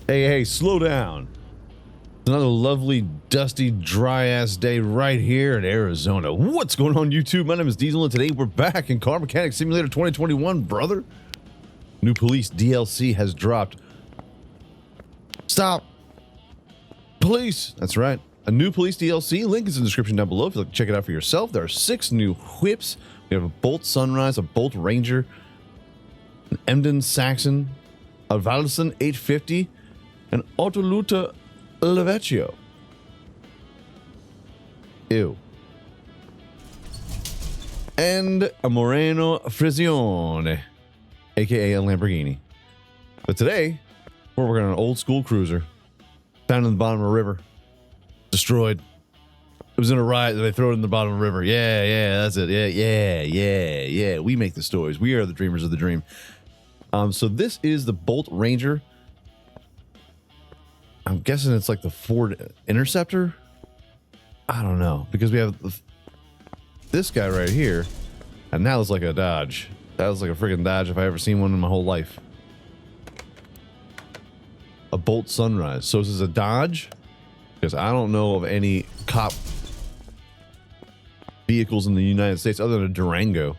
Hey, slow down. It's another lovely, dusty, dry-ass day right here in Arizona. What's going on, YouTube? My name is Diesel, and today we're back in Car Mechanic Simulator 2021, brother. New police DLC has dropped. Stop. Police. That's right. A new police DLC. Link is in the description down below if you'd like to check it out for yourself. There are 6 new whips. We have a Bolt Sunrise, a Bolt Ranger, an Emden Saxon, a Valison 850, an Autoluta Levecchio. Ew. And a Moreno Frizione, aka a Lamborghini. But today, we're working on an old school cruiser found in the bottom of a river. Destroyed. It was in a riot that they throw it in the bottom of the river. Yeah, that's it. Yeah. We make the stories. We are the dreamers of the dream. So this is the Bolt Ranger. I'm guessing it's like the Ford Interceptor. I don't know, because we have this guy right here, and that looks like a Dodge. That was like a freaking Dodge if I ever seen one in my whole life. A Bolt Sunrise. So this is a Dodge, because I don't know of any cop vehicles in the United States other than a Durango.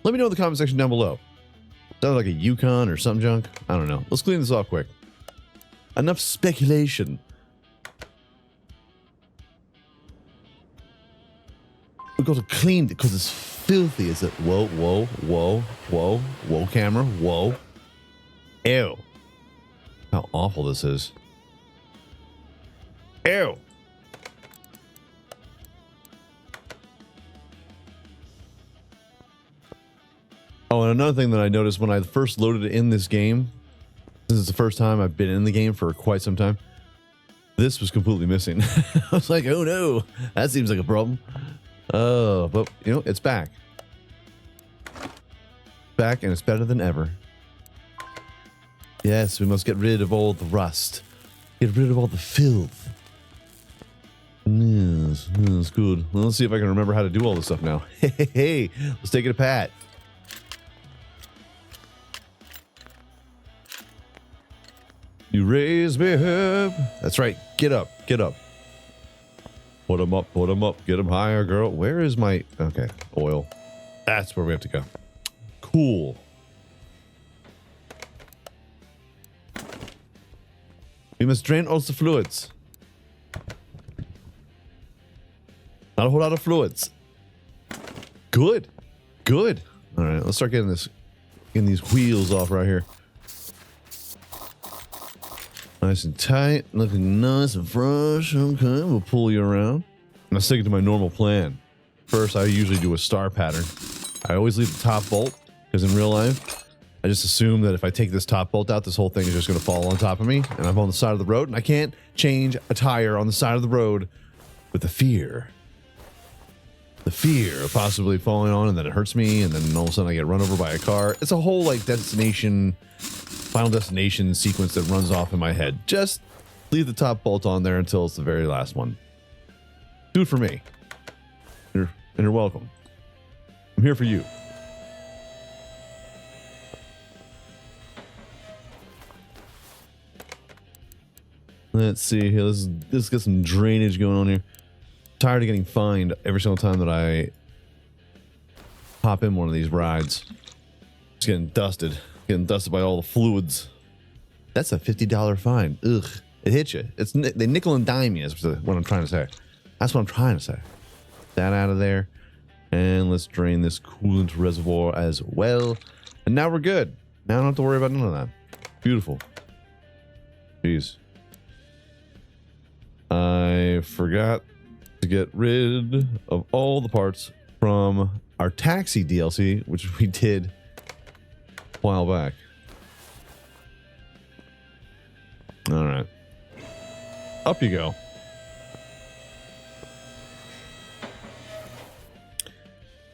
Let me know in the comment section down below. Sounds like a Yukon or some junk. I don't know. Let's clean this off quick. Enough speculation. We got to clean it because it's filthy. Is it? Whoa, camera. Whoa. Ew. How awful this is. Ew. Oh, and another thing that I noticed when I first loaded it in this game, this is the first time I've been in the game for quite some time, this was completely missing. I was like, oh no, that seems like a problem. Oh, but you know, it's back. Back, and it's better than ever. Yes, we must get rid of all the rust. Get rid of all the filth. Yes, that's good. Well, let's see if I can remember how to do all this stuff now. Hey, let's take it to Pat. You raise me up. That's right. Get up. Get up. Put them up. Put them up. Get them higher, girl. Where is my... Okay. Oil. That's where we have to go. Cool. We must drain all the fluids. Not a whole lot of fluids. Good. Good. All right. Let's start getting these wheels off right here. Nice and tight, looking nice and fresh. Okay, we'll pull you around. I'm sticking to my normal plan. First, I usually do a star pattern. I always leave the top bolt, because in real life, I just assume that if I take this top bolt out, this whole thing is just going to fall on top of me, and I'm on the side of the road, and I can't change a tire on the side of the road with the fear. The fear of possibly falling on, and then it hurts me, and then all of a sudden I get run over by a car. It's a whole, like, Final Destination sequence that runs off in my head. Just leave the top bolt on there until it's the very last one. Do it for me. You're welcome. I'm here for you. Let's see here. Let's get some drainage going on here. Tired of getting fined every single time that I hop in one of these rides. Just getting dusted. Getting dusted by all the fluids. That's a $50 fine. Ugh. It hits you. They nickel and dime you is what I'm trying to say. That's what I'm trying to say. That out of there. And let's drain this coolant reservoir as well. And now we're good. Now I don't have to worry about none of that. Beautiful. Jeez. I forgot to get rid of all the parts from our taxi DLC, which we did a while back. All right. Up you go.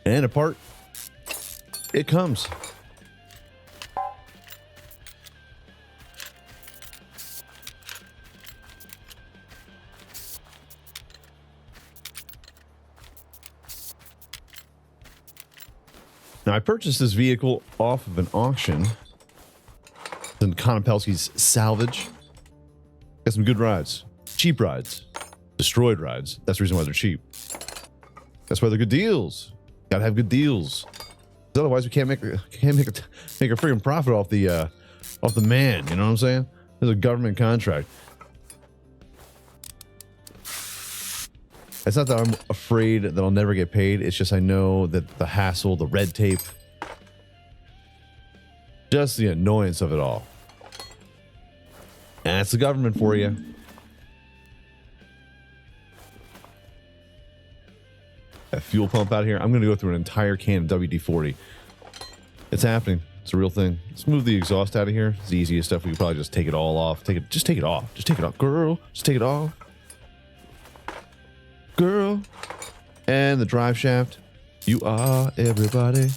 And apart it comes. Now, I purchased this vehicle off of an auction in Konopelski's Salvage. Got some good rides. Cheap rides. Destroyed rides. That's the reason why they're cheap. That's why they're good deals. Gotta have good deals. Otherwise, we can't make a freaking profit off the man. You know what I'm saying? There's a government contract. It's not that I'm afraid that I'll never get paid. It's just I know that the hassle, the red tape, just the annoyance of it all. That's the government for you. That fuel pump out here. I'm going to go through an entire can of WD-40. It's happening. It's a real thing. Let's move the exhaust out of here. It's the easiest stuff. We could probably just take it all off. Just take it off. Just take it off. Girl, just take it off. Girl. And the drive shaft. You are everybody.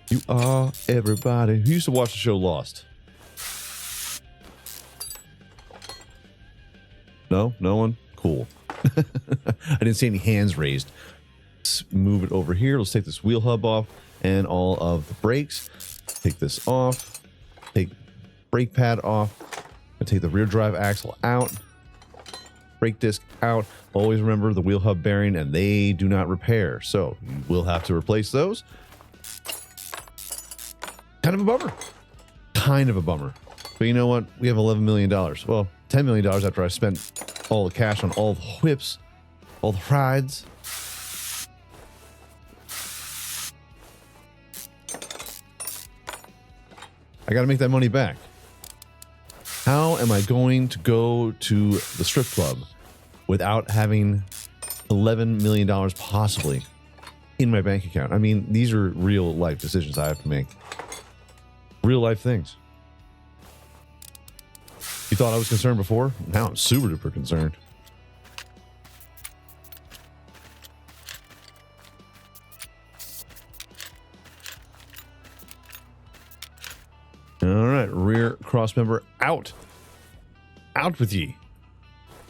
You are everybody. Who used to watch the show Lost? No? No one? Cool. I didn't see any hands raised. Let's move it over here. Let's take this wheel hub off and all of the brakes. Take this off. Take brake pad off. Take the rear drive axle out. Brake disc out. Always remember the wheel hub bearing, and they do not repair. So you will have to replace those. Kind of a bummer. Kind of a bummer. But you know what? We have $11 million. Well, $10 million after I spent all the cash on all the whips, all the rides. I got to make that money back. How am I going to go to the strip club without having $11 million possibly in my bank account? I mean, these are real life decisions I have to make. Real life things. You thought I was concerned before? Now I'm super duper concerned. All right, rear cross member out. Out with ye.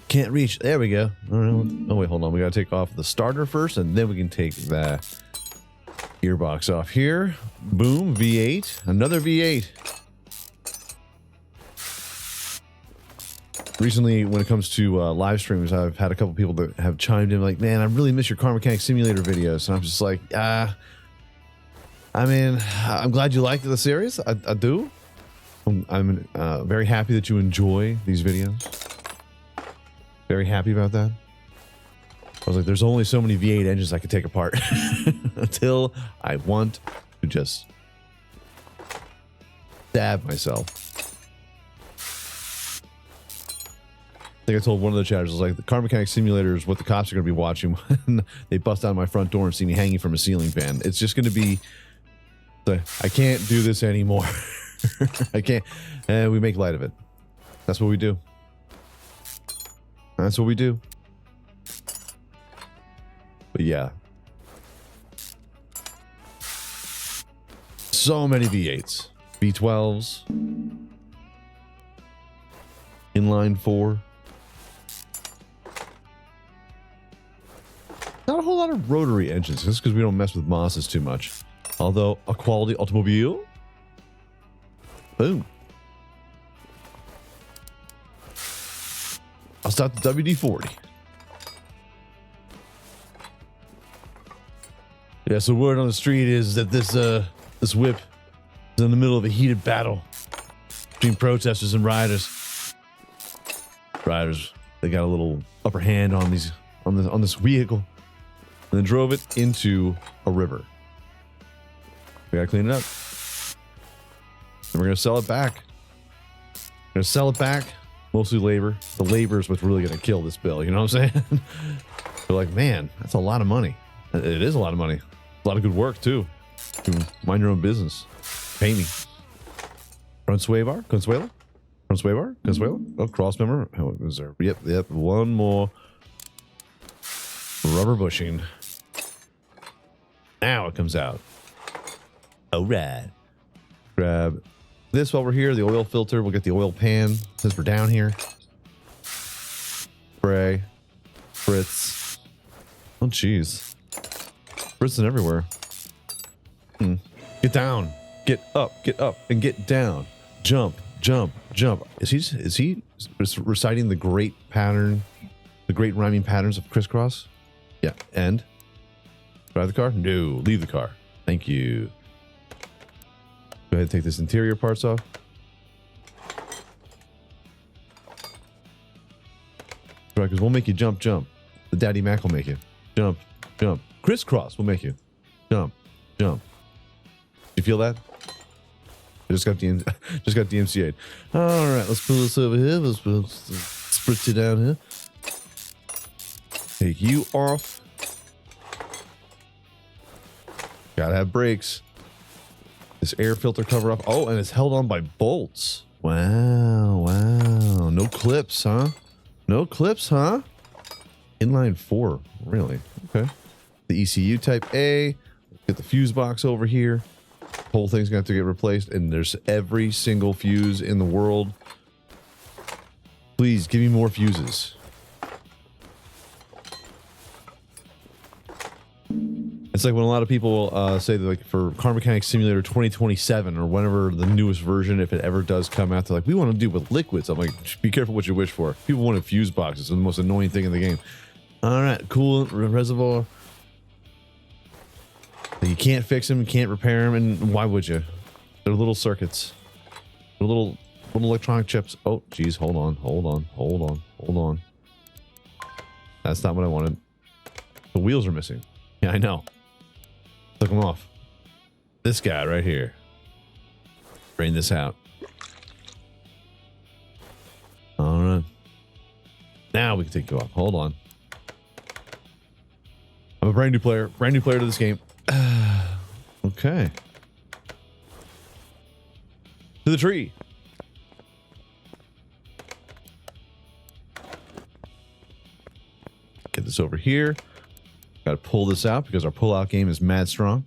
Can't reach. There we go. All right. Oh, wait, hold on. We got to take off the starter first, and then we can take the gearbox off here. Boom, V8. Another V8. Recently, when it comes to live streams, I've had a couple people that have chimed in like, man, I really miss your Car Mechanic Simulator videos. And I'm just like, I mean, I'm glad you liked the series. I do. I'm very happy that you enjoy these videos. Very happy about that. I was like, there's only so many V8 engines I could take apart until I want to just stab myself. I think I told one of the chatters, I was like, the Car Mechanic Simulator is what the cops are going to be watching when they bust out my front door and see me hanging from a ceiling fan. It's just going to be, I can't do this anymore. I can't. And we make light of it. That's what we do. That's what we do. But yeah. So many V8s. V12s. Inline 4. Not a whole lot of rotary engines, just because we don't mess with Mosses too much. Although, a quality automobile. Boom. I'll start the WD-40. Yeah, so word on the street is that this whip is in the middle of a heated battle between protesters and rioters. Rioters, they got a little upper hand on this vehicle, and then drove it into a river. We gotta clean it up. And we're gonna sell it back. We're gonna sell it back. Mostly labor. The labor is what's really gonna kill this bill. You know what I'm saying? They're like, man, that's a lot of money. It is a lot of money. A lot of good work too. You can mind your own business. Pay me. Front sway bar? Consuelo? Front sway bar? Consuelo? Oh, cross member. Oh, is there? Yep. One more. Rubber bushing. Now it comes out. All right. Grab this while we're here. The oil filter. We'll get the oil pan since we're down here. Spray. Spritz. Oh, jeez. Spritzing everywhere. Get down. Get up, and get down. Jump, Jump, jump. Is he reciting the great pattern, the great rhyming patterns of crisscross? Yeah. And drive the car? No, leave the car. Thank you. Go ahead and take this interior parts off. Right, because we'll make you jump, jump. The Daddy Mac will make you jump, jump. Crisscross will make you jump, jump. You feel that? I just got DMCA'd. All right, let's pull this over here. Let's spritz it down here. Take you off. Gotta have brakes. This air filter cover off. Oh, and it's held on by bolts. Wow, wow. No clips, huh? No clips, huh? Inline 4, really? Okay. The ECU type A. Get the fuse box over here. Whole thing's gonna have to get replaced, and there's every single fuse in the world. Please give me more fuses. It's like when a lot of people say that, like, for Car Mechanic Simulator 2027 or whenever the newest version, if it ever does come out, they're like, we want to do with liquids. I'm like, be careful what you wish for. People wanted fuse boxes. It's the most annoying thing in the game. All right, coolant reservoir. You can't fix them, you can't repair them, and why would you? They're little circuits. They're little electronic chips. Oh, geez, hold on. That's not what I wanted. The wheels are missing. Yeah, I know. Took them off. This guy right here. Drain this out. All right. Now we can take you off. Hold on. I'm a brand new player to this game. Okay. To the tree. Get this over here. Got to pull this out because our pull-out game is mad strong.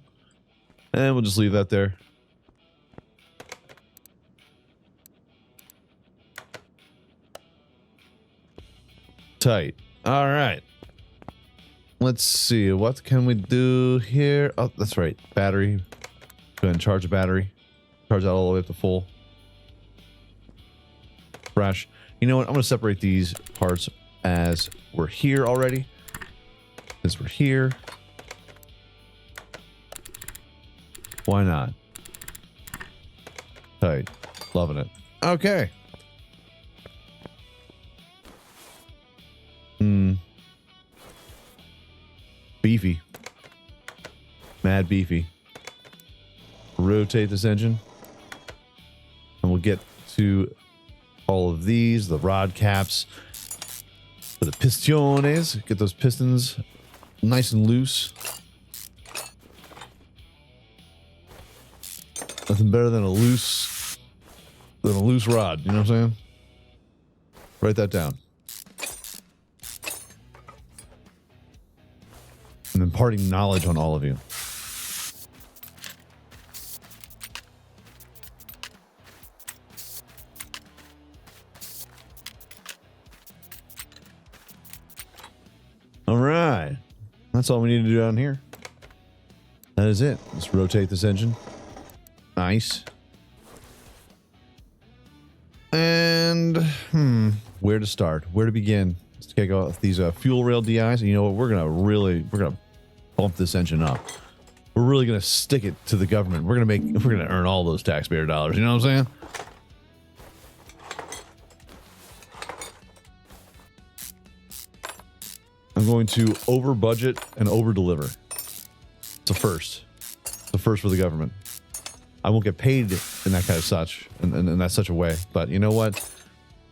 And we'll just leave that there. Tight. All right. Let's see. What can we do here? Oh, that's right. Battery. Go ahead and charge the battery. Charge that all the way up to full. Fresh. You know what? I'm going to separate these parts as we're here already. Since we're here. Why not? Tight. Loving it. Okay. Beefy. Mad beefy. Rotate this engine. And we'll get to all of these, the rod caps for the pistiones. Get those pistons nice and loose. Nothing better than a loose rod, you know what I'm saying? Write that down. I'm imparting knowledge on all of you. All right. That's all we need to do down here. That is it. Let's rotate this engine. Nice. And, where to start? Where to begin? Let's take off these fuel rail DIs. And you know what? We're gonna bump this engine up. We're really gonna stick it to the government. We're gonna earn all those taxpayer dollars. You know what I'm saying? I'm going to over budget and over deliver. It's a first. It's a first for the government. I won't get paid in that kind of such, in that such a way. But you know what?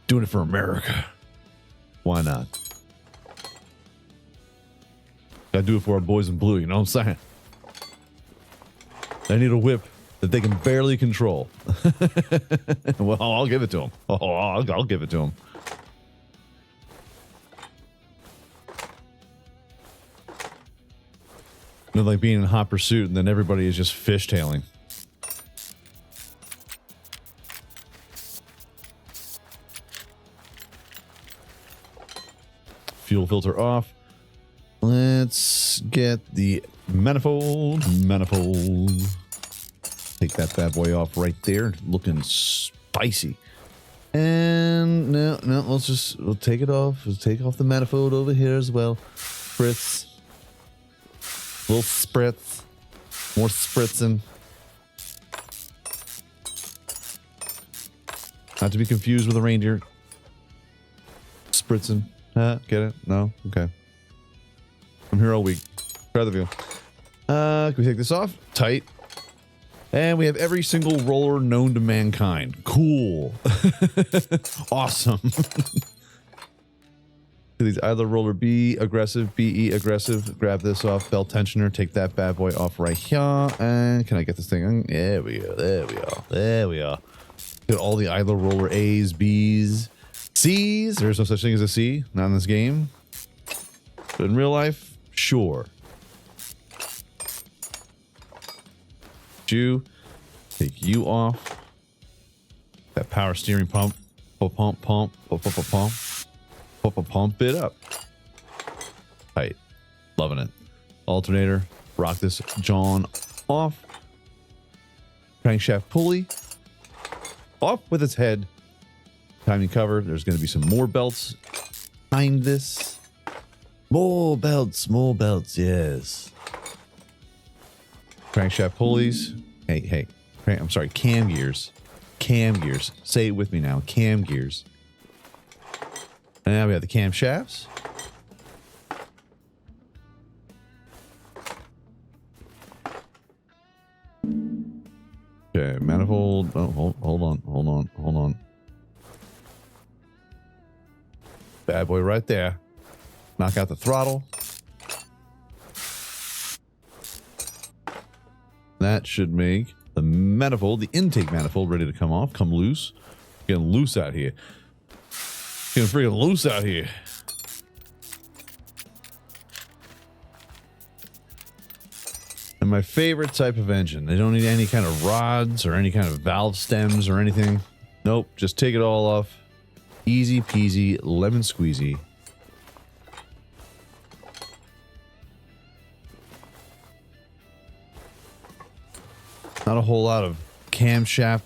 Doing it for America. Why not? Gotta do it for our boys in blue, you know what I'm saying? They need a whip that they can barely control. Well, I'll give it to them. Oh, I'll give it to them. Nothing like being in hot pursuit and then everybody is just fishtailing. Fuel filter off. Let's get the manifold. Take that bad boy off right there. Looking spicy. And no, we'll take it off. We'll take off the manifold over here as well. Spritz. Little spritz. More spritzing. Not to be confused with a reindeer. Spritzing. Get it? No? Okay. I'm here all week. Try the view. Can we take this off? Tight. And we have every single roller known to mankind. Cool. Awesome. These either roller B, aggressive, BE, aggressive. Grab this off, belt tensioner. Take that bad boy off right here. And can I get this thing on? There we go. There we are. There we are. Get all the idler roller A's, B's, C's. There's no such thing as a C. Not in this game. But in real life, sure. You take you off. That power steering pump. Pump it up. Tight. Loving it. Alternator. Rock this John off. Crankshaft pulley. Off with its head. Timing cover. There's going to be some more belts behind this. More belts, yes. Crankshaft pulleys. Hey. I'm sorry, cam gears. Cam gears. Say it with me now. Cam gears. And now we have the cam shafts. Okay, manifold. Oh, hold on. Bad boy right there. Knock out the throttle. That should make the manifold, the intake manifold, ready to come off. Come loose. Getting loose out here. Getting freaking loose out here. And my favorite type of engine. They don't need any kind of rods or any kind of valve stems or anything. Nope. Just take it all off. Easy peasy, lemon squeezy. Not a whole lot of camshaft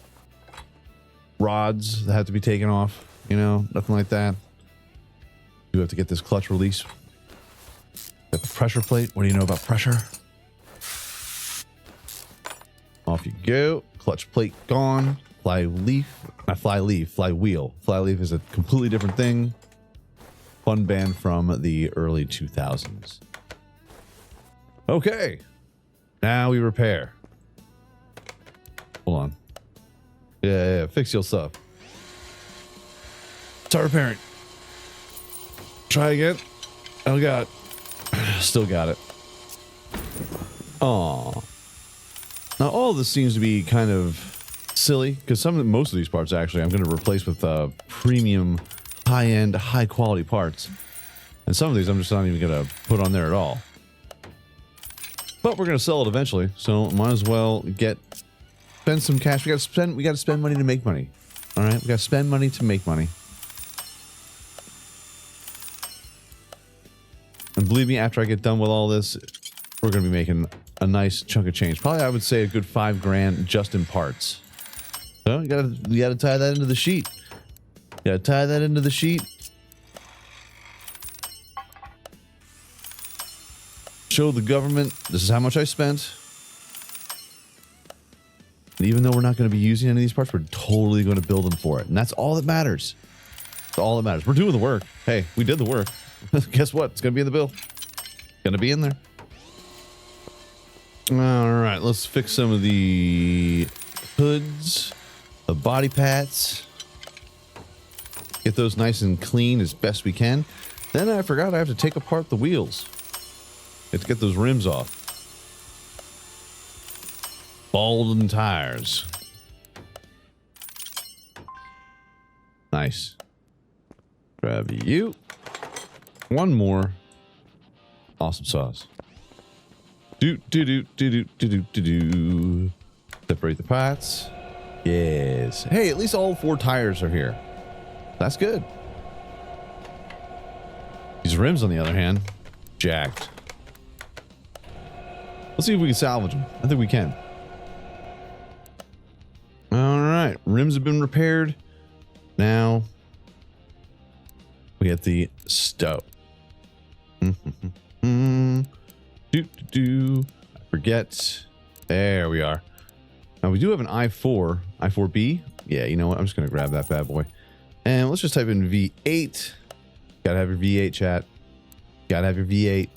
rods that have to be taken off, you know, nothing like that. You have to get this clutch release. Got the pressure plate. What do you know about pressure? Off you go. Clutch plate gone. Flywheel. Flyleaf is a completely different thing. Fun band from the early 2000s. Okay. Now we repair. Hold on. Yeah. Fix your stuff. Start repairing. Try again. Oh, God. Still got it. Aw. Now, all of this seems to be kind of silly, because most of these parts, actually, I'm going to replace with premium, high-end, high-quality parts. And some of these I'm just not even going to put on there at all. But we're going to sell it eventually, so might as well spend some cash. We got to spend money to make money. All right, we got to spend money to make money. And believe me, after I get done with all this, we're going to be making a nice chunk of change. Probably, I would say, a good $5 grand just in parts. So you gotta tie that into the sheet. You gotta tie that into the sheet. Show the government this is how much I spent. And even though we're not going to be using any of these parts, we're totally going to bill them for it. And that's all that matters. That's all that matters. We're doing the work. Hey, we did the work. Guess what? It's going to be in the bill. Going to be in there. All right, let's fix some of the hoods, the body pads. Get those nice and clean as best we can. Then I forgot I have to take apart the wheels. Have to get those rims off. Bald tires. Nice. Grab you. One more. Awesome sauce. Separate the parts. Yes. Hey, at least all 4 tires are here. That's good. These rims, on the other hand, jacked. Let's see if we can salvage them. I think we can. All right. Rims have been repaired. Now we get the stove. I forget. There we are. Now we do have an i4B. Yeah, you know what? I'm just going to grab that bad boy. And let's just type in V8. Gotta have your V8, chat. Gotta have your V8.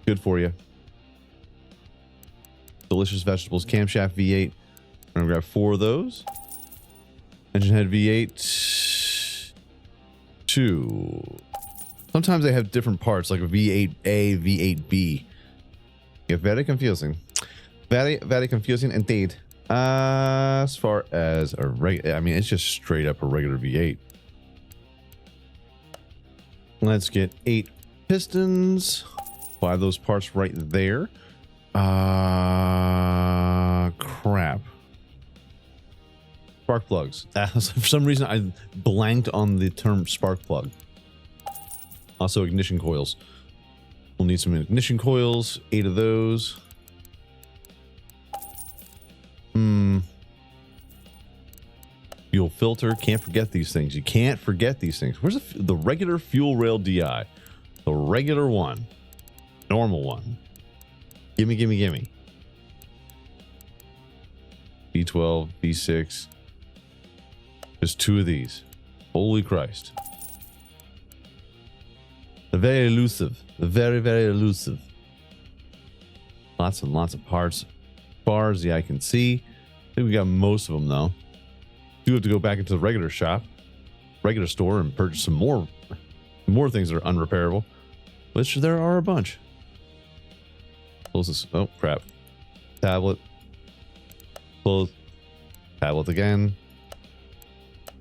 Good for you. Delicious vegetables, camshaft V8. I'm gonna grab 4 of those. Engine head V8. 2. Sometimes they have different parts, like a V8A, V8B. Yeah, very confusing. Very, very confusing indeed. As far as a regular, I mean, it's just straight up a regular V8. Let's get 8 pistons. 5 of those parts right there. Crap. Spark plugs. For some reason, I blanked on the term spark plug. Also, ignition coils. We'll need some ignition coils. 8 of those. Fuel filter. Can't forget these things. You can't forget these things. Where's the regular fuel rail DI? The regular one. Normal one. Gimme, gimme, gimme. B12, B6. Just 2 of these. Holy Christ. They're very elusive. They're very, very elusive. Lots and lots of parts. As far as the eye can see. I think we got most of them though. Do have to go back into the regular shop, regular store, and purchase some more things that are unrepairable, which there are a bunch. Close this. Oh crap! Tablet. Close. Tablet again.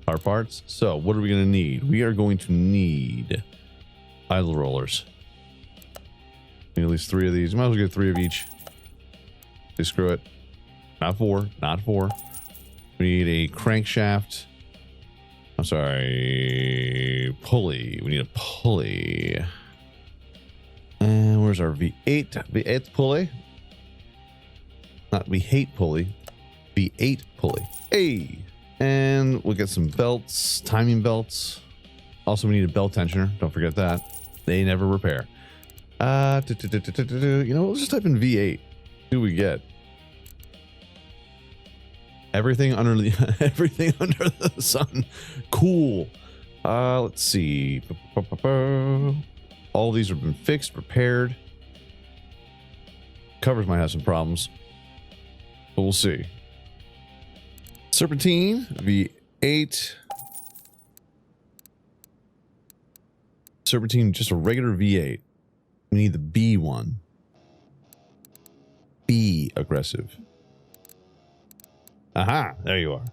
Our parts. So what are we going to need? We are going to need idle rollers. Need at least 3 of these. You might as well get 3 of each. Say screw it. Not 4. Not 4. We need a crankshaft. I'm sorry. Pulley. We need a pulley. And where's our V8? V8 pulley. Not V8 pulley. V8 pulley. Hey! And we'll get some belts. Timing belts. Also, we need a belt tensioner. Don't forget that. They never repair. You know, let's just type in V8. See what we get. Everything under the sun. Cool. Let's see. All these have been fixed, repaired. Covers might have some problems, but we'll see. Serpentine V8. Serpentine, just a regular V8. We need the B one. B aggressive. Aha, there you are.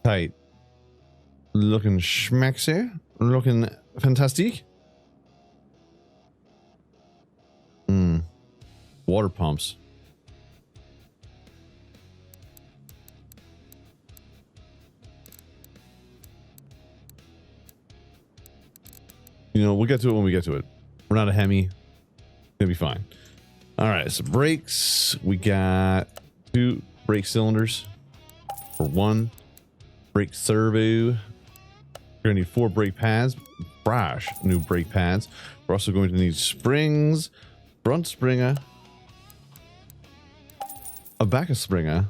Tight. Looking schmexy. Looking fantastic. Water pumps. You know, we'll get to it when we get to it. We're not a Hemi. It's gonna be fine. All right, so brakes. We got 2 brake cylinders for 1 brake servo. We're gonna need 4 brake pads. Brash new brake pads. We're also going to need springs, front springer, a back of springer.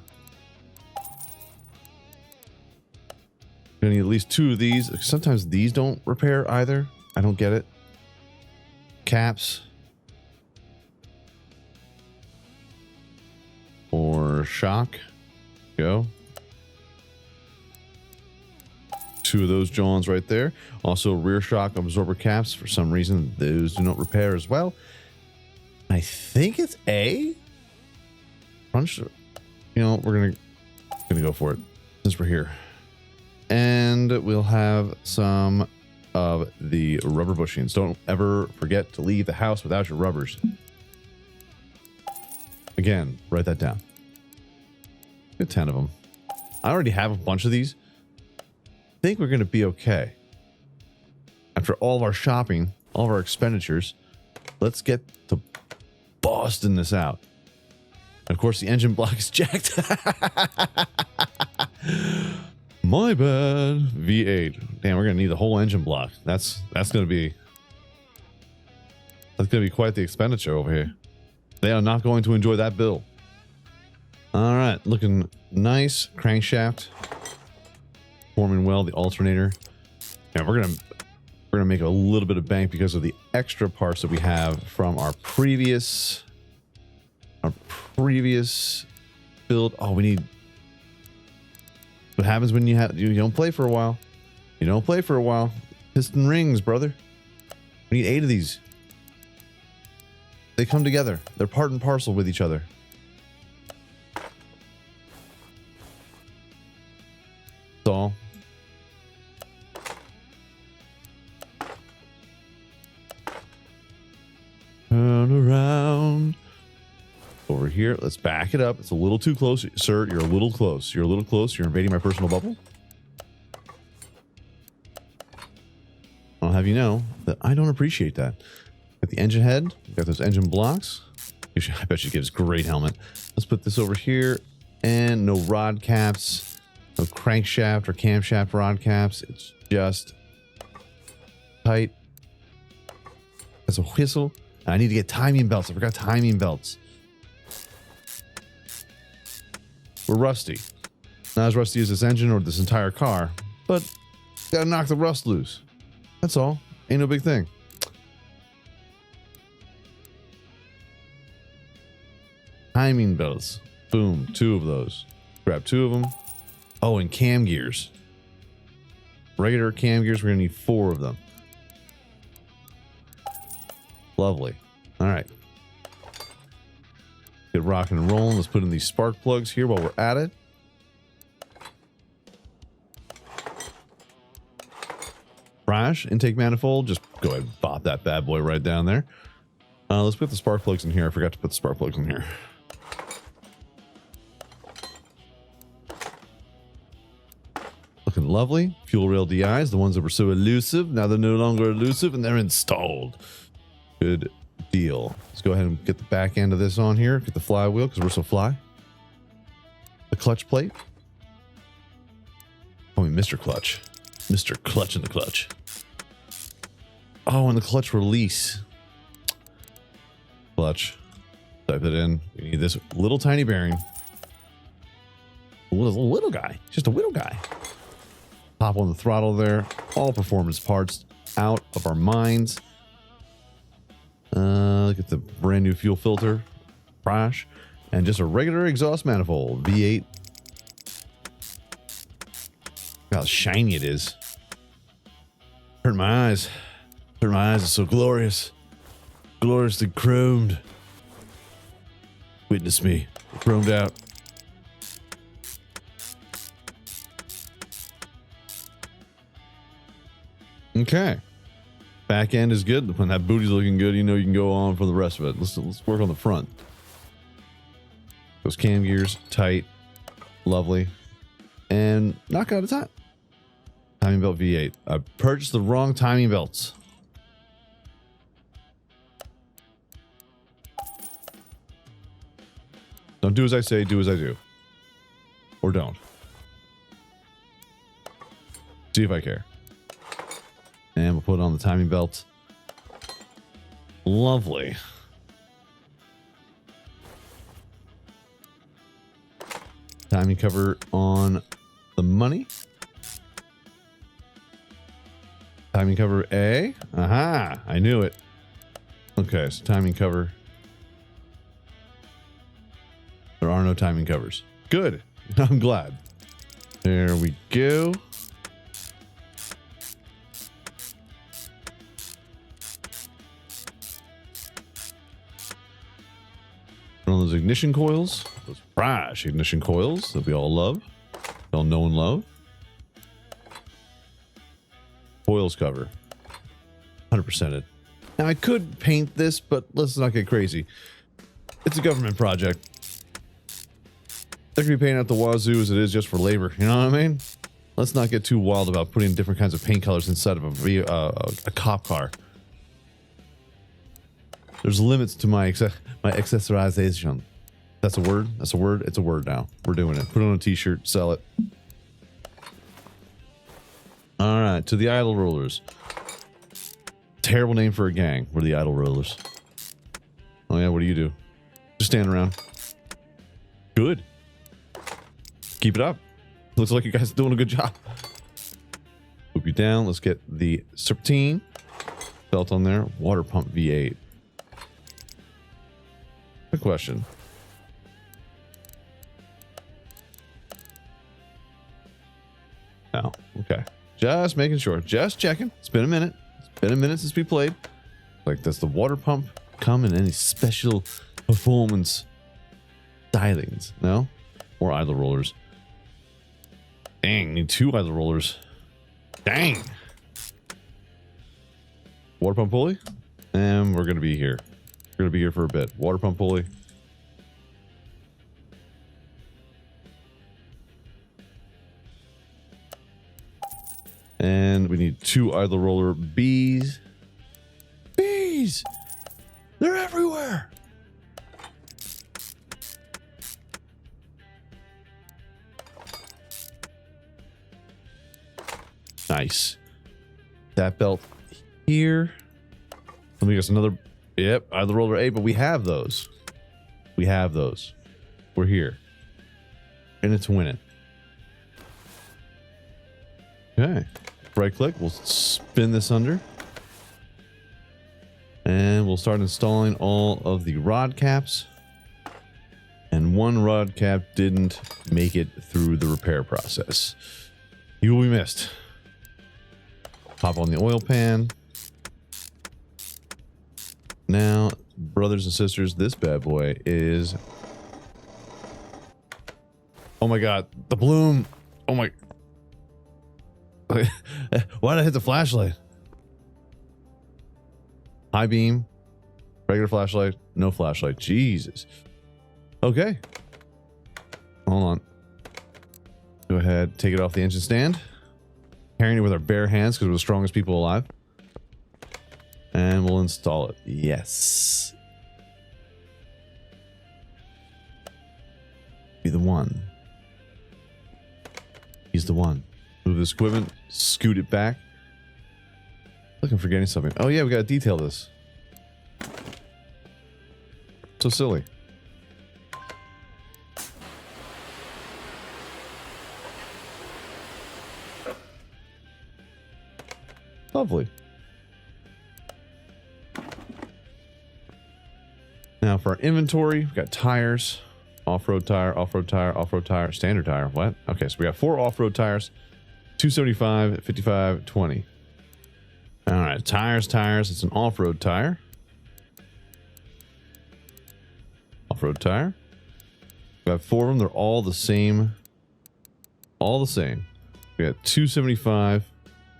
Gonna need at least 2 of these. Sometimes these don't repair either. I don't get it. Caps. Or shock. Go. 2 of those Johns right there. Also rear shock absorber caps. For some reason, those do not repair as well. I think it's A. Punch. You know, we're gonna go for it since we're here. And we'll have some of the rubber bushings. Don't ever forget to leave the house without your rubbers. Again, write that down. Get 10 of them. I already have a bunch of these. I think we're going to be okay. After all of our shopping, all of our expenditures, let's get to busting this out. And of course, the engine block is jacked. My bad. V8. Damn, we're gonna need the whole engine block. That's gonna be quite the expenditure over here. They are not going to enjoy that bill. All right, looking nice. Crankshaft forming well. The alternator. Yeah, we're gonna make a little bit of bank because of the extra parts that we have from our previous build. Oh, we need. What happens when you don't play for a while? You don't play for a while. Piston rings, brother. We need 8 of these. They come together. They're part and parcel with each other. That's all. Turn around. Over here, let's back it up. It's a little too close. Sir, you're a little close. You're a little close. You're invading my personal bubble. I'll have you know that I don't appreciate that. Got the engine head. Got those engine blocks. I bet you gives great helmet. Let's put this over here. And no rod caps. No crankshaft or camshaft rod caps. It's just tight as a whistle. I need to get timing belts. I forgot timing belts. We're rusty. Not as rusty as this engine or this entire car, but gotta knock the rust loose. That's all. Ain't no big thing. Timing belts. Boom. 2 of those. Grab 2 of them. Oh, and cam gears. Regular cam gears, we're gonna need 4 of them. Lovely. All right. Get rocking and rolling. Let's put in these spark plugs here while we're at it. Crash intake manifold. Just go ahead and pop that bad boy right down there. Let's put the spark plugs in here. I forgot to put the spark plugs in here. Looking lovely. Fuel rail DIs, the ones that were so elusive. Now they're no longer elusive and they're installed. Good deal. Let's go ahead and get the back end of this on here. Get the flywheel because we're so fly. The clutch plate. Oh, Mr. Clutch. Mr. Clutch in the clutch. Oh, and the clutch release. Clutch. Type it in. We need this little tiny bearing. A little guy. Just a little guy. Pop on the throttle there. All performance parts out of our minds. Look at the brand new fuel filter, crash, and just a regular exhaust manifold, V8. Look how shiny it is. Hurt my eyes. Hurt my eyes. It's so glorious. Gloriously chromed. Witness me. Chromed out. Okay. Back end is good. When that booty's looking good, you know you can go on for the rest of it. Let's work on the front. Those cam gears, tight, lovely, and knock out of time. Timing belt V8. I purchased the wrong timing belts. Don't do as I say, do as I do. Or don't. See if I care. And we'll put on the timing belt. Lovely. Timing cover on the money. Timing cover A. Aha, I knew it. Okay, so timing cover. There are no timing covers. Good. I'm glad. There we go. On those ignition coils, those crash ignition coils that we all love, all know and love. Coils cover, 100% it. Now I could paint this, but let's not get crazy. It's a government project. They could be painting out the wazoo as it is just for labor. You know what I mean? Let's not get too wild about putting different kinds of paint colors inside of a cop car. There's limits to my accessorization. That's a word? That's a word? It's a word now. We're doing it. Put it on a t-shirt, sell it. All right, to the idle rollers. Terrible name for a gang. We're the idle rollers. Oh yeah, what do you do? Just stand around. Good. Keep it up. Looks like you guys are doing a good job. Move you down. Let's get the serpentine belt on there. Water pump V8. Good question. Oh, okay. Just making sure. Just checking. It's been a minute. It's been a minute since we played. Like, does the water pump come in any special performance stylings? No? Or idle rollers? Dang, need 2 idle rollers. Dang. Water pump pulley? And we're going to be here. We're going to be here for a bit. Water pump pulley. And we need 2 idle roller bees. Bees! They're everywhere! Nice. That belt here. Let me guess another. Yep, idle roller 8, but we have those. We have those. We're here. And it's winning. Okay. Right click. We'll spin this under. And we'll start installing all of the rod caps. And 1 rod cap didn't make it through the repair process. You will be missed. Pop on the oil pan. Now, brothers and sisters, this bad boy is... Oh my god, the bloom. Oh my... Why did I hit the flashlight? High beam. Regular flashlight. No flashlight. Jesus. Okay. Hold on. Go ahead. Take it off the engine stand. Carrying it with our bare hands because we're the strongest people alive. And we'll install it. Yes. Be the one. He's the one. Move this equipment. Scoot it back. Look, I'm forgetting something. Oh yeah, we gotta detail this. So silly. Lovely. Now for our inventory, we've got tires. Off-road tire, off-road tire, off-road tire, standard tire. What? Okay, so we got 4 off-road tires. 275, 55, 20. All right, tires. It's an off-road tire. Off-road tire. We have 4 of them. They're all the same. All the same. We got 275.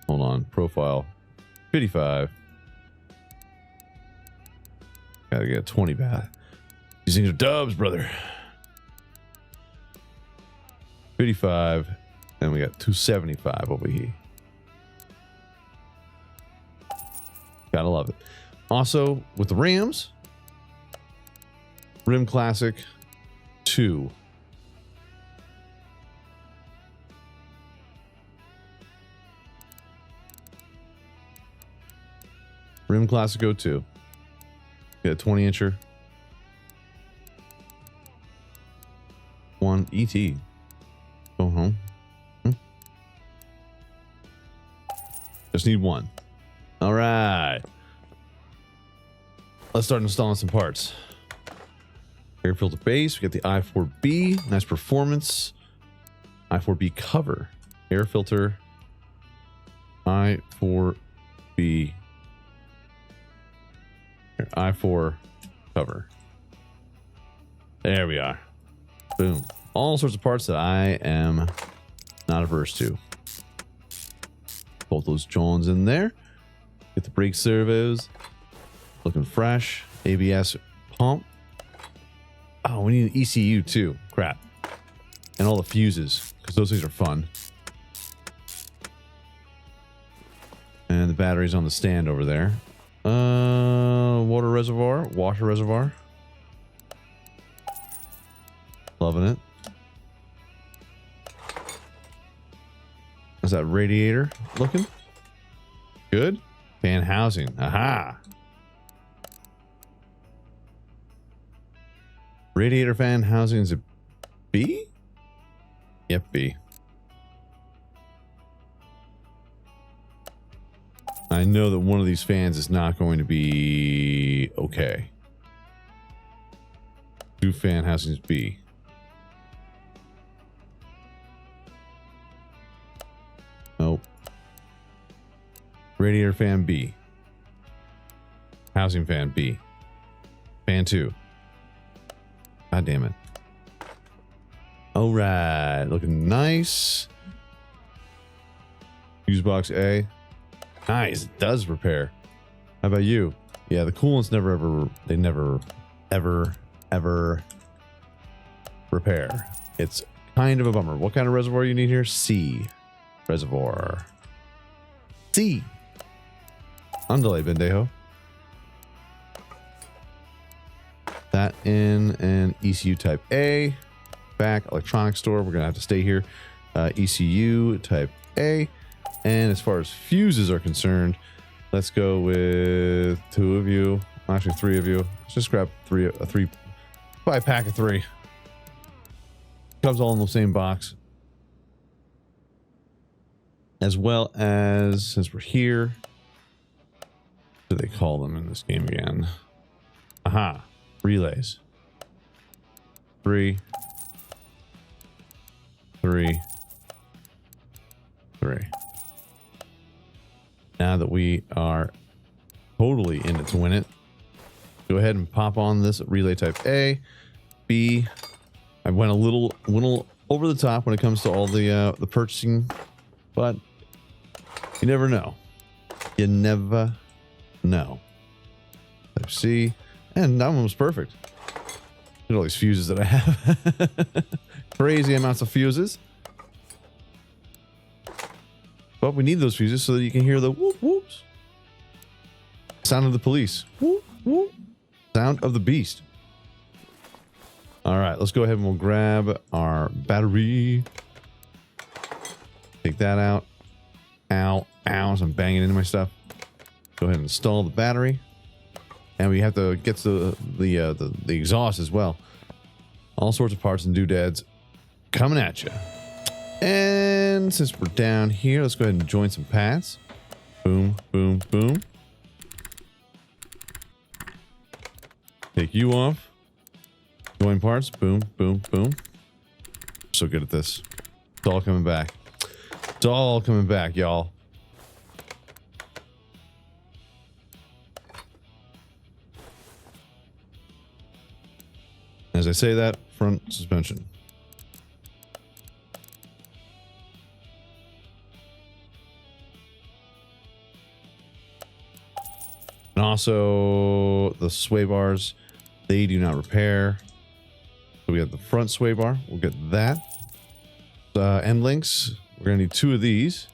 Hold on. Profile. 55. Gotta get 20 back. These things are dubs, brother. 55. And we got 275 over here. Gotta love it. Also, with the rims, Rim Classic 2. Rim Classic 02. Get a 20-incher. 1 ET. Go home. Just need 1. All right. Let's start installing some parts. Air filter base. We got the i4B. Nice performance. i4B cover. Air filter. i4B. i4 cover. There we are. Boom. All sorts of parts that I am not averse to. Both those Johns in there. Get the brake servos. Looking fresh. ABS pump. Oh, we need an ECU too. Crap. And all the fuses, because those things are fun. And the battery's on the stand over there. Water reservoir. Washer reservoir. Loving it. How's that radiator looking? Good. Fan housing. Aha. Radiator fan housing is a B? Yep, B. I know that one of these fans is not going to be okay. Two fan housings B. Nope. Radiator fan B. Housing fan B. Fan 2. God damn it. All right. Looking nice. Fuse box A. Nice. It does repair. How about you? Yeah, the coolants never ever repair. It's kind of a bummer. What kind of reservoir you need here? C. Reservoir. C. Underlay, Bendejo. That in an ECU type A. Back electronics store. We're gonna have to stay here. ECU type A. And as far as fuses are concerned, let's go with 2 of you. Actually, 3 of you. Let's just grab buy a pack of 3. Comes all in the same box. As well as, since we're here, what do they call them in this game again? Aha. Relays. 3. 3. 3. Now that we are totally in it to win it, go ahead and pop on this relay type A. B. I went a little over the top when it comes to all the purchasing, but you never know. You never know. Type C. And that one was perfect. Look at all these fuses that I have. Crazy amounts of fuses. But we need those fuses so that you can hear the whoop whoops. Sound of the police. Whoop whoop. Sound of the beast. All right, let's go ahead and we'll grab our battery. Take that out. Ow, ow, as I'm banging into my stuff. Go ahead and install the battery. And we have to get to the exhaust as well. All sorts of parts and doodads coming at you. And since we're down here, let's go ahead and join some pads. Boom, boom, boom. Take you off. Join parts. Boom, boom, boom. So good at this. It's all coming back. It's all coming back, y'all. As I say that, front suspension. And also the sway bars, they do not repair. So we have the front sway bar. We'll get that. End links. We're going to need 2 of these.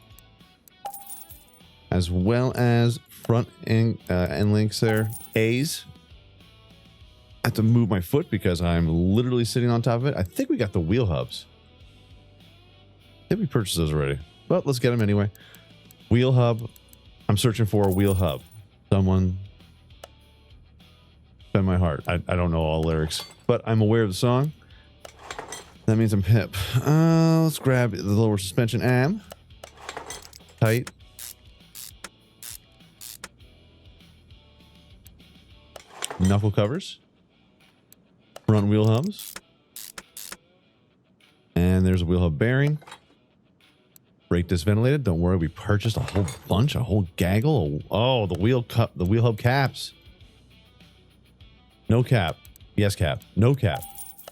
As well as front end links there. A's. I have to move my foot because I'm literally sitting on top of it. I think we got the wheel hubs. I think we purchased those already. But let's get them anyway. Wheel hub. I'm searching for a wheel hub. Someone bend my heart. I don't know all lyrics, but I'm aware of the song. That means I'm hip. Let's grab the lower suspension arm. Tight. Knuckle covers. Front wheel hubs. And there's a wheel hub bearing. Brake disc ventilated. Don't worry, we purchased a whole bunch, a whole gaggle. Oh, the wheel hub caps. No cap. Yes cap. No cap.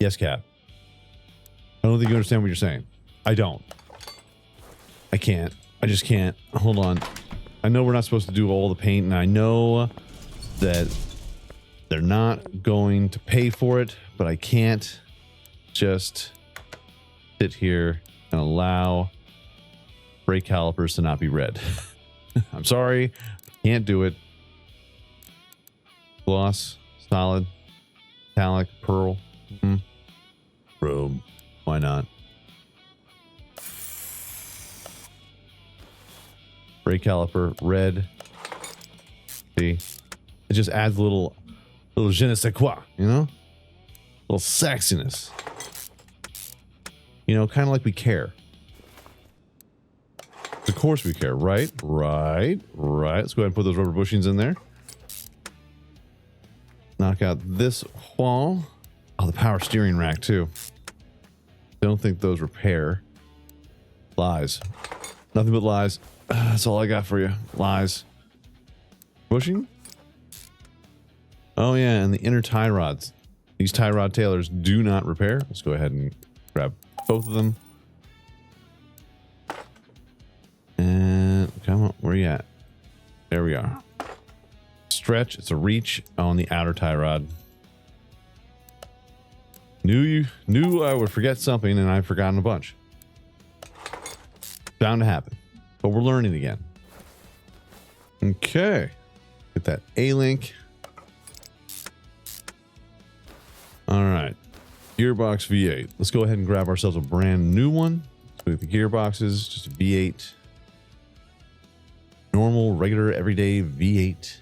Yes cap. I don't think you understand what you're saying. I don't. I can't. I just can't. Hold on. I know we're not supposed to do all the paint, and I know that they're not going to pay for it, but I can't just sit here and allow brake calipers to not be red. I'm sorry. Can't do it. Gloss, solid, metallic, pearl. Chrome. Why not? Brake caliper, red. See? It just adds a little je ne sais quoi, you know? A little sexiness. You know, kind of like we care. Of course we care, right? Right. Let's go ahead and put those rubber bushings in there. Knock out this wall. Oh, the power steering rack too. Don't think those repair. Lies. Nothing but lies. That's all I got for you. Lies. Bushing? Oh yeah, and the inner tie rods. These tie rod tailors do not repair. Let's go ahead and grab both of them. And come on, where you at? There we are. Stretch, it's a reach on the outer tie rod. Knew I would forget something, and I've forgotten a bunch. Bound to happen. But we're learning again. Okay. Get that A-link. All right. Gearbox V8. Let's go ahead and grab ourselves a brand new one. So the gearboxes, just a V8. Normal, regular, everyday V8.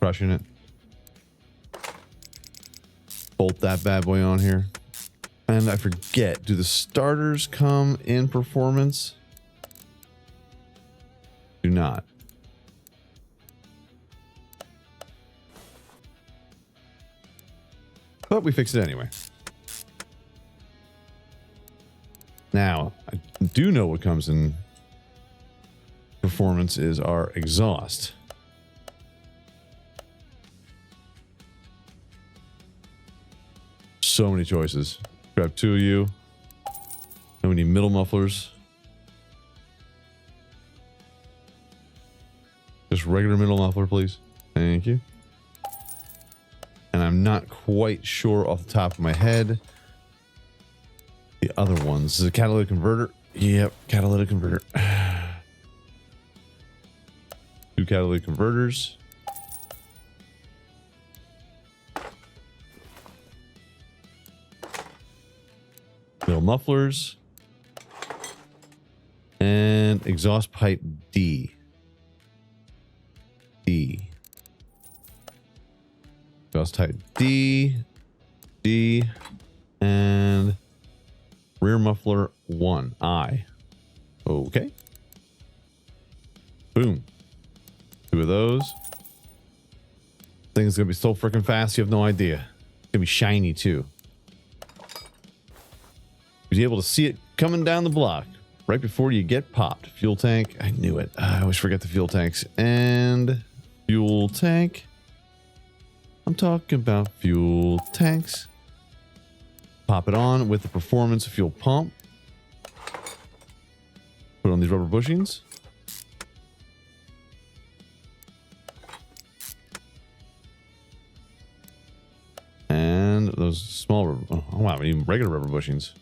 Crushing it. Bolt that bad boy on here. And I forget, do the starters come in performance? Do not. But we fixed it anyway. Now, I do know what comes in performance is our exhaust. So many choices. Grab two of you. Then we need middle mufflers. Just regular middle muffler, please. Thank you. And I'm not quite sure off the top of my head the other ones. This is a catalytic converter. Yep, catalytic converter. Two catalytic converters. Middle mufflers. And exhaust pipe D. Exhaust type D, and rear muffler 1, I. Okay. Boom. Two of those. Thing's gonna be so freaking fast, you have no idea. It's gonna be shiny too. You're able to see it coming down the block right before you get popped. Fuel tank. I knew it. I always forget the fuel tanks. And fuel tank. I'm talking about fuel tanks. Pop it on with the performance fuel pump. Put on these rubber bushings. And those small rubber, oh wow, we need regular rubber bushings.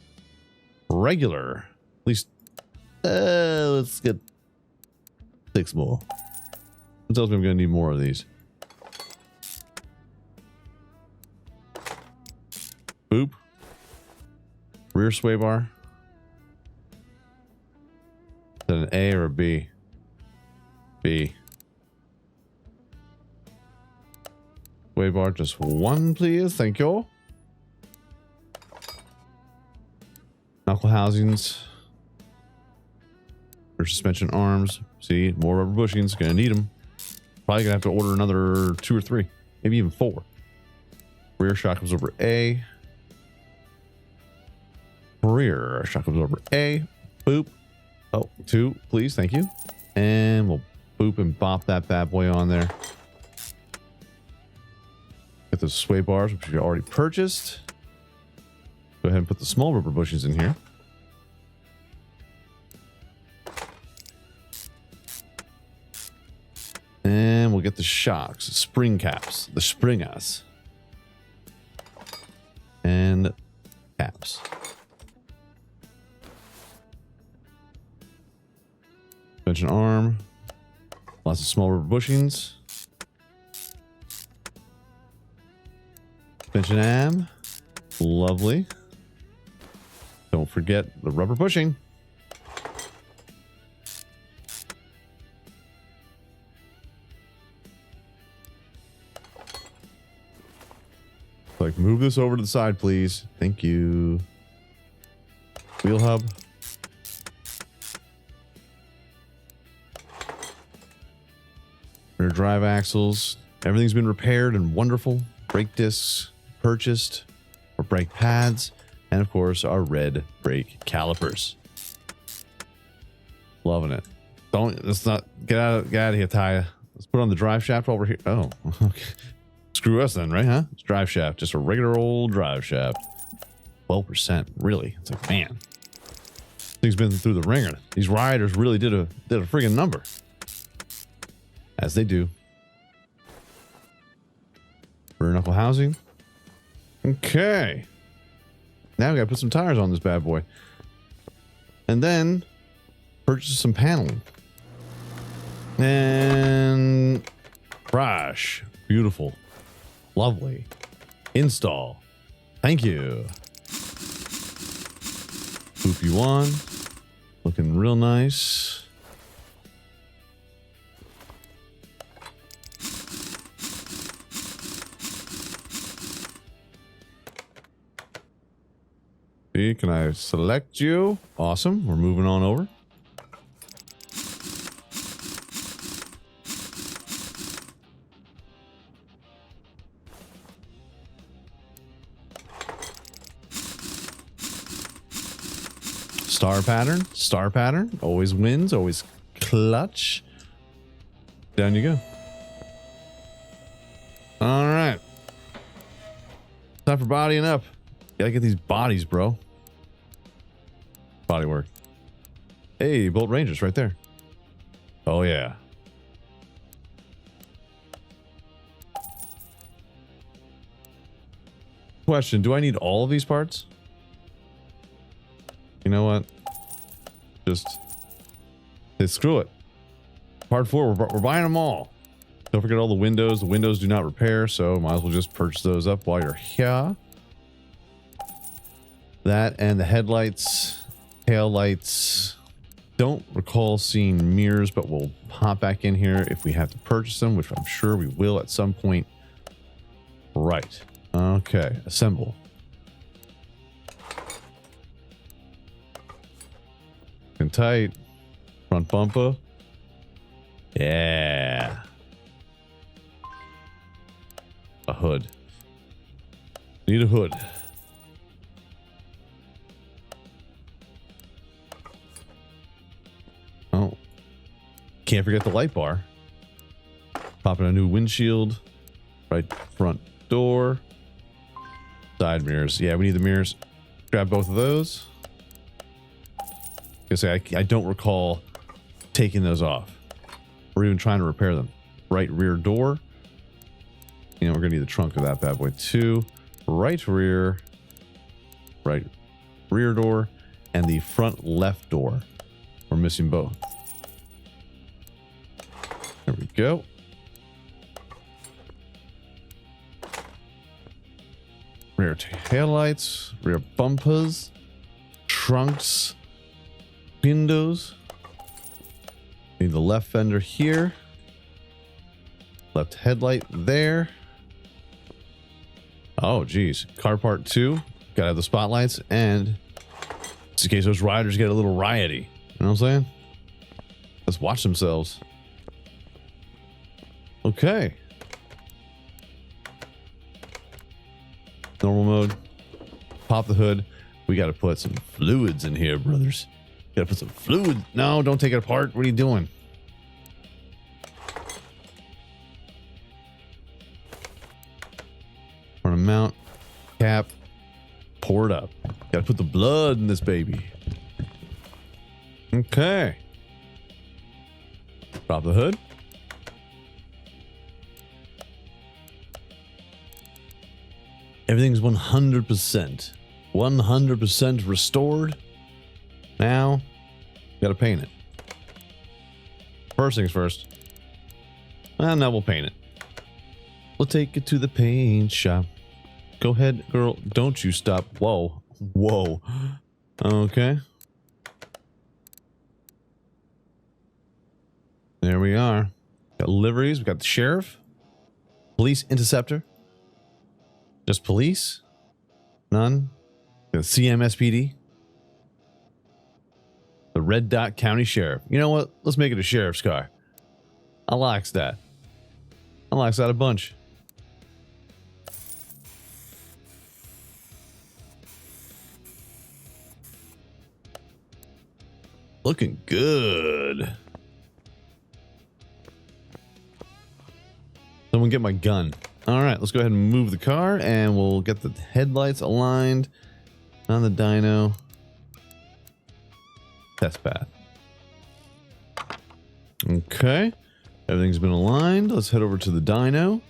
Regular. At least let's get 6 more. That tells me I'm gonna need more of these. Boop. Rear sway bar. Is that an A or a B? B. Sway bar, just one, please. Thank you. Knuckle housings. Rear suspension arms. See, more rubber bushings. Gonna need them. Probably gonna have to order another 2 or 3, maybe even 4. Rear shock absorber A. Rear shock absorber A. Boop. Oh, 2, please. Thank you. And we'll boop and bop that bad boy on there. Get those sway bars, which we already purchased. Go ahead and put the small rubber bushings in here. And we'll get the shocks, spring caps, the springers. And caps. Suspension arm. Lots of small rubber bushings. Suspension am. Lovely. Don't forget the rubber bushing. Like, move this over to the side, please. Thank you. Wheel hub. Rear drive axles. Everything's been repaired and wonderful. Brake discs purchased. Our brake pads. And of course, our red brake calipers. Loving it. Let's not get out of here, Taya. Let's put on the drive shaft while we're here. Oh, okay. Screw us then, right? Huh? It's drive shaft, just a regular old drive shaft. 12%, really? It's like, man, thing's been through the ringer. These riders really did a friggin' number, as they do. Rear knuckle housing. Okay. Now we gotta put some tires on this bad boy, and then purchase some paneling. And crash. Beautiful. Lovely. Install. Thank you. Boop you on. Looking real nice. See, can I select you? Awesome. We're moving on over. Star pattern, always wins, always clutch. Down you go. All right. Time for bodying up. Gotta get these bodies, bro. Body work. Hey, Bolt Rangers right there. Oh, yeah. Question, do I need all of these parts? You know what? Just screw it. Part 4, we're buying them all. Don't forget all the windows. The windows do not repair, so might as well just purchase those up while you're here. That and the headlights, tail lights. Don't recall seeing mirrors, but we'll pop back in here if we have to purchase them, which I'm sure we will at some point. Right. Okay. Assemble. And tight. Front bumper. Yeah. A hood. Need a hood. Oh. Can't forget the light bar. Popping a new windshield. Right front door. Side mirrors. Yeah, we need the mirrors. Grab both of those. I don't recall taking those off or even trying to repair them. Right rear door. You know, we're gonna need the trunk of that bad boy too. Right rear door, and the front left door. We're missing both. There we go. Rear taillights, rear bumpers, trunks, windows. Need the left fender here. Left headlight there. Oh, geez. Car part 2. Gotta have the spotlights, and just in case those riders get a little rioty. You know what I'm saying? Let's watch themselves. Okay. Normal mode. Pop the hood. We gotta put some fluids in here, brothers. Gotta put some fluid. No, don't take it apart. What are you doing? On a mount, cap, pour it up. Gotta put the blood in this baby. Okay. Drop the hood. Everything's 100% restored. Now, gotta paint it. First things first. And now we'll paint it. We'll take it to the paint shop. Go ahead, girl. Don't you stop. Whoa. Whoa. Okay. There we are. Got liveries. We got the sheriff. Police Interceptor. Just police? None? The CMSPD? The Red Dot County Sheriff. You know what? Let's make it a sheriff's car. I likes that. I likes that a bunch. Looking good. Someone get my gun. All right, let's go ahead and move the car and we'll get the headlights aligned on the dyno. Test path. Okay. Everything's been aligned. Let's head over to the dyno.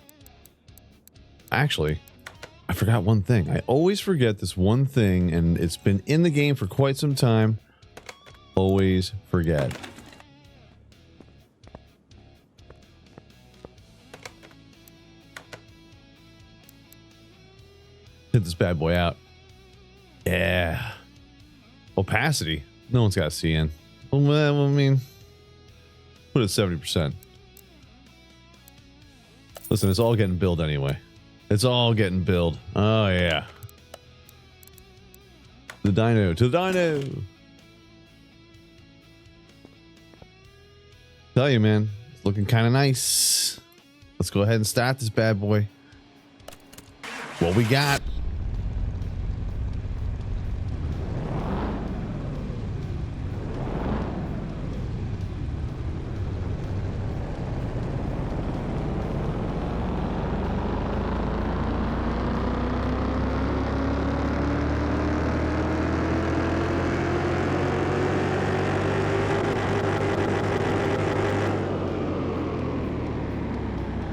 Actually, I forgot one thing. I always forget this one thing, and it's been in the game for quite some time. Always forget. Hit this bad boy out. Yeah. Opacity. No one's got to see in. Well, I mean, put it 70%. Listen, it's all getting billed anyway. It's all getting billed. Oh, yeah. The dyno. To the dyno. Tell you, man, it's looking kind of nice. Let's go ahead and start this bad boy. What we got?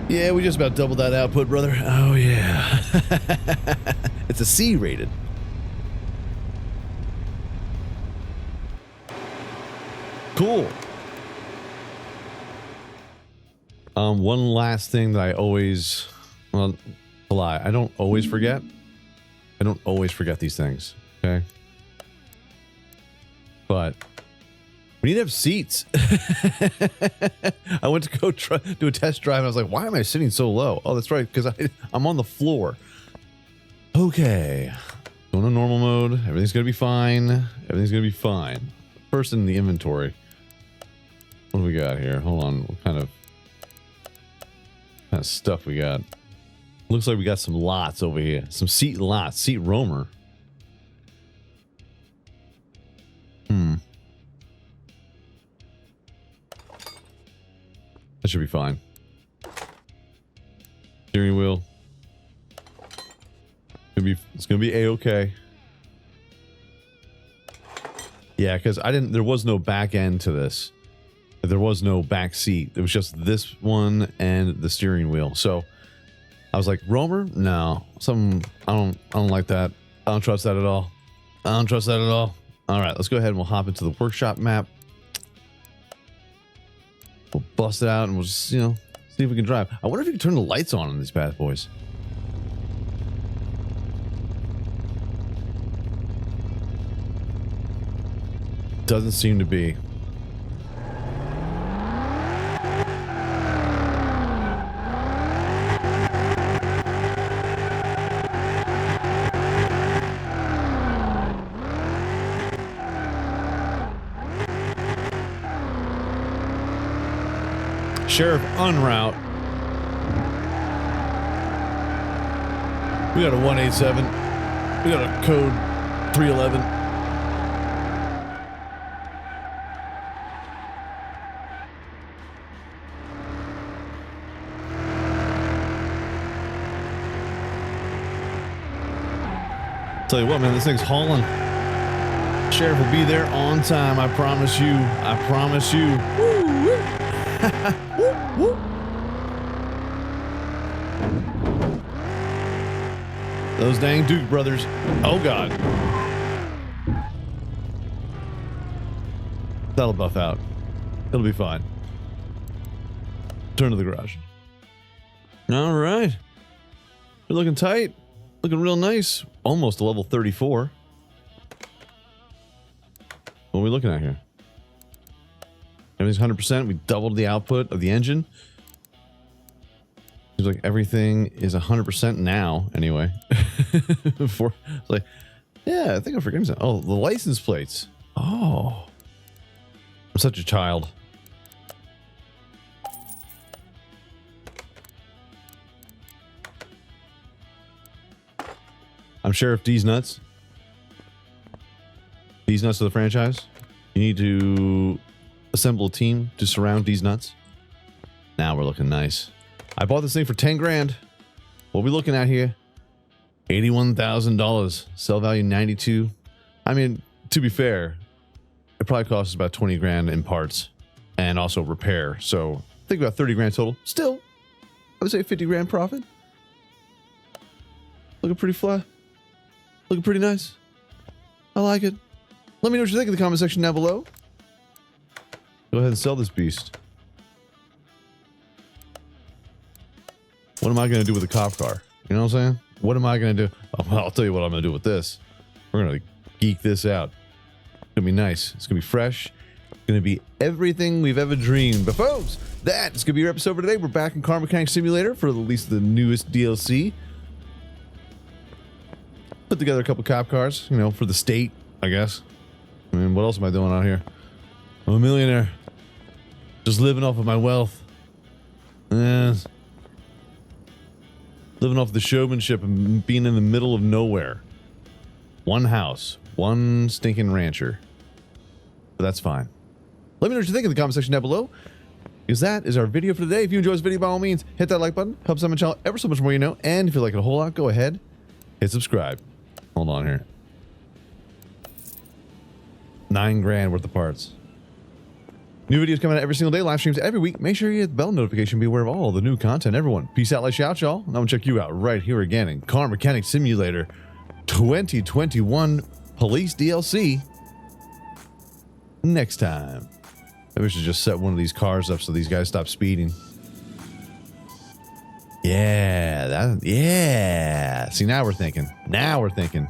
Yeah, we just about doubled that output, brother. Oh, yeah. It's a C rated. Cool. One last thing that I always, well, a lie. I don't always forget. I don't always forget these things. Okay. But we need to have seats. I went to go do a test drive and I was like, why am I sitting so low? Oh, that's right, because I'm on the floor. Okay. Going to normal mode. Everything's going to be fine. Everything's going to be fine. First in the inventory. What do we got here? Hold on. What kind of stuff we got? Looks like we got some lots over here. Some seat lots. Seat roamer. That should be fine. Steering wheel. It's gonna be a-okay. Yeah, because there was no back end to this. There was no back seat. It was just this one and the steering wheel. So I was like, roamer? No. I don't like that. I don't trust that at all. I don't trust that at all. All right, let's go ahead and we'll hop into the workshop map. We'll bust it out and we'll just, see if we can drive. I wonder if you can turn the lights on these bad boys. Doesn't seem to be. Sheriff en route. We got a 187. We got a code 311. Tell you what, man, this thing's hauling. Sheriff will be there on time. I promise you. I promise you. Woo, woo. Woo, woo. Those dang Duke brothers. Oh, God. That'll buff out. It'll be fine. Turn to the garage. All right. You're looking tight. Looking real nice. Almost a level 34. What are we looking at here? Everything's 100%. We doubled the output of the engine. Seems like everything is 100% now. Anyway, before it's like, yeah, I think I'm forgetting something. Oh, the license plates. Oh, I'm such a child. I'm Sheriff D's Nuts. D's Nuts of the franchise. You need to assemble a team to surround D's Nuts. Now we're looking nice. I bought this thing for 10 grand. What are we looking at here? $81,000. Sell value 92. I mean, to be fair, it probably costs about 20 grand in parts and also repair. So think about 30 grand total. Still, I would say 50 grand profit. Looking pretty flat. Looking pretty nice. I like it. Let me know what you think in the comment section down below. Go ahead and sell this beast. What am I going to do with a cop car? You know what I'm saying? What am I going to do? Oh, well, I'll tell you what I'm going to do with this. We're going to geek this out. It's going to be nice. It's going to be fresh. It's going to be everything we've ever dreamed. But folks, that's going to be your episode for today. We're back in Car Mechanic Simulator for at least the newest DLC. Put together a couple cop cars, you know, for the state, I guess. I mean, what else am I doing out here? I'm a millionaire. Just living off of my wealth. Living off the showmanship and being in the middle of nowhere. One house. One stinking rancher. But that's fine. Let me know what you think in the comment section down below. Because that is our video for today. If you enjoyed this video, by all means, hit that like button. Helps out my channel ever so much more, you know. And if you like it a whole lot, go ahead. Hit subscribe. Hold on here. 9 grand worth of parts. New videos coming out every single day. Live streams every week. Make sure you hit the bell notification. Be aware of all the new content. Everyone, peace out, like out, y'all. And I'm going to check you out right here again in Car Mechanic Simulator 2021 Police DLC. Next time. Maybe we should just set one of these cars up so these guys stop speeding. Yeah, yeah. See, now we're thinking. Now we're thinking.